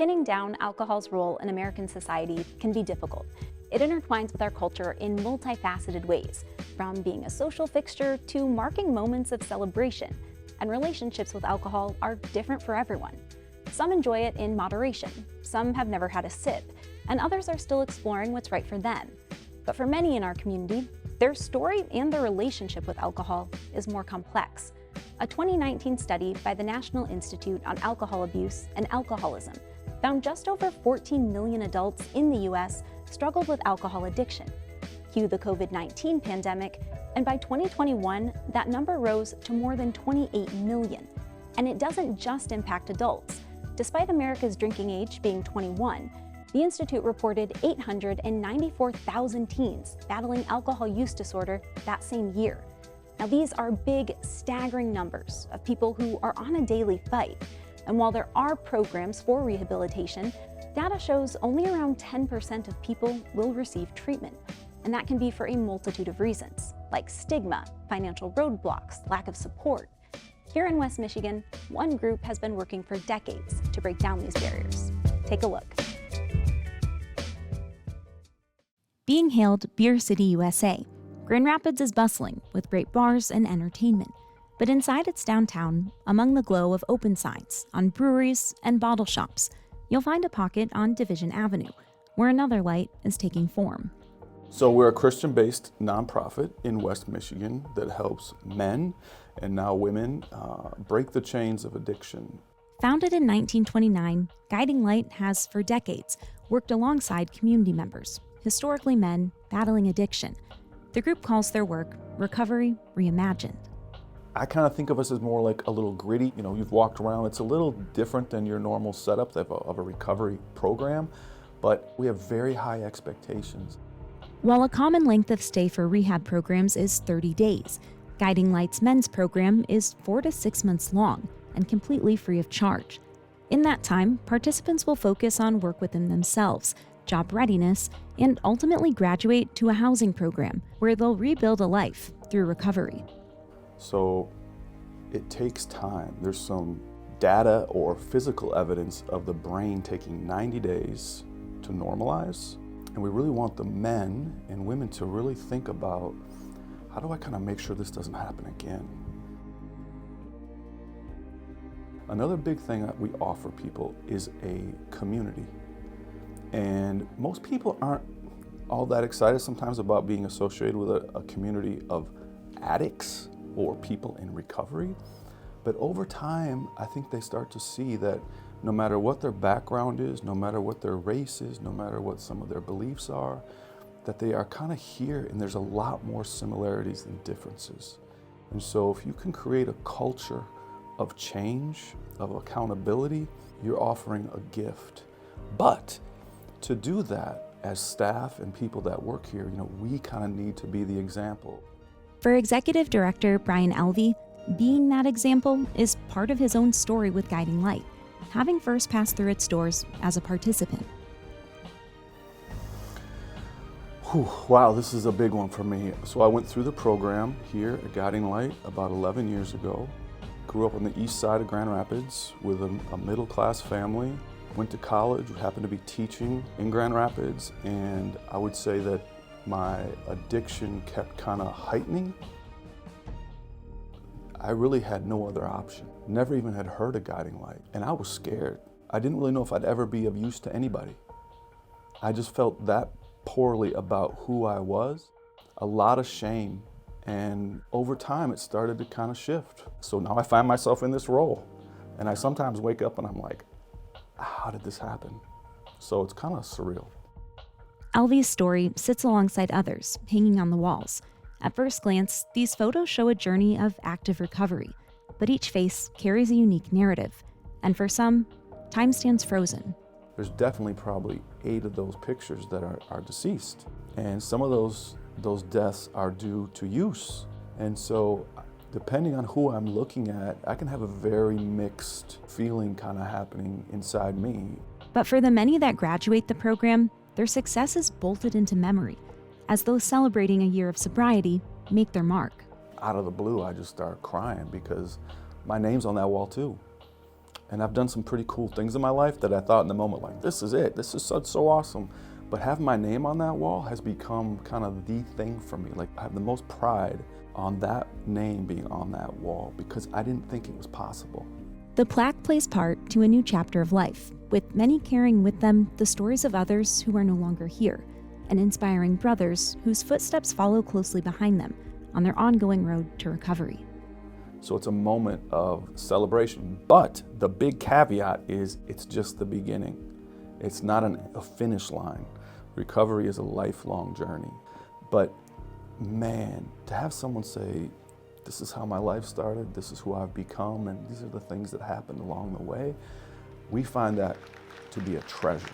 Pinning down alcohol's role in American society can be difficult. It intertwines with our culture in multifaceted ways, from being a social fixture to marking moments of celebration. And relationships with alcohol are different for everyone. Some enjoy it in moderation, some have never had a sip, and others are still exploring what's right for them. But for many in our community, their story and their relationship with alcohol is more complex. A 2019 study by the National Institute on Alcohol Abuse and Alcoholism found just over 14 million adults in the US struggled with alcohol addiction. Cue the COVID-19 pandemic, and by 2021, that number rose to more than 28 million. And it doesn't just impact adults. Despite America's drinking age being 21, the Institute reported 894,000 teens battling alcohol use disorder that same year. Now, these are big, staggering numbers of people who are on a daily fight. And while there are programs for rehabilitation, data shows only around 10% of people will receive treatment. And that can be for a multitude of reasons, like stigma, financial roadblocks, lack of support. Here in West Michigan, one group has been working for decades to break down these barriers. Take a look. Being hailed Beer City, USA, Grand Rapids is bustling with great bars and entertainment. But inside its downtown, among the glow of open signs on breweries and bottle shops, you'll find a pocket on Division Avenue, where another light is taking form. So we're a Christian-based nonprofit in West Michigan that helps men and now women break the chains of addiction. Founded in 1929, Guiding Light has for decades worked alongside community members, historically men battling addiction. The group calls their work Recovery Reimagined. I kind of think of us as more like a little gritty. You know, you've walked around, it's a little different than your normal setup of a recovery program, but we have very high expectations. While a common length of stay for rehab programs is 30 days, Guiding Light's men's program is 4 to 6 months long and completely free of charge. In that time, participants will focus on work within themselves, job readiness, and ultimately graduate to a housing program where they'll rebuild a life through recovery. So it takes time. There's some data or physical evidence of the brain taking 90 days to normalize. And we really want the men and women to really think about, how do I kind of make sure this doesn't happen again? Another big thing that we offer people is a community. And most people aren't all that excited sometimes about being associated with a community of addicts or people in recovery. But over time, I think they start to see that no matter what their background is, no matter what their race is, no matter what some of their beliefs are, that they are kind of here, and there's a lot more similarities than differences. And so if you can create a culture of change, of accountability, you're offering a gift. But to do that, as staff and people that work here, we kind of need to be the example. For Executive Director Brian Elvey, being that example is part of his own story with Guiding Light, having first passed through its doors as a participant. Wow, this is a big one for me. So I went through the program here at Guiding Light about 11 years ago. Grew up on the east side of Grand Rapids with a middle-class family. Went to college, happened to be teaching in Grand Rapids, and I would say that my addiction kept kind of heightening. I really had no other option. Never even had heard of Guiding Light, and I was scared. I didn't really know if I'd ever be of use to anybody. I just felt that poorly about who I was, a lot of shame, and over time it started to kind of shift. So now I find myself in this role, and I sometimes wake up and I'm like, how did this happen? So it's kind of surreal. Elvey's story sits alongside others, hanging on the walls. At first glance, these photos show a journey of active recovery, but each face carries a unique narrative. And for some, time stands frozen. There's definitely probably 8 of those pictures that are deceased. And some of those deaths are due to use. And so depending on who I'm looking at, I can have a very mixed feeling kind of happening inside me. But for the many that graduate the program, their success is bolted into memory, as those celebrating a year of sobriety make their mark. Out of the blue, I just start crying because my name's on that wall too. And I've done some pretty cool things in my life that I thought in the moment, like, this is it, this is so awesome. But having my name on that wall has become kind of the thing for me. Like, I have the most pride on that name being on that wall because I didn't think it was possible. The plaque plays part to a new chapter of life, with many carrying with them the stories of others who are no longer here, and inspiring brothers whose footsteps follow closely behind them on their ongoing road to recovery. So it's a moment of celebration, but the big caveat is it's just the beginning. It's not a finish line. Recovery is a lifelong journey. But man, to have someone say, this is how my life started, this is who I've become, and these are the things that happened along the way, we find that to be a treasure.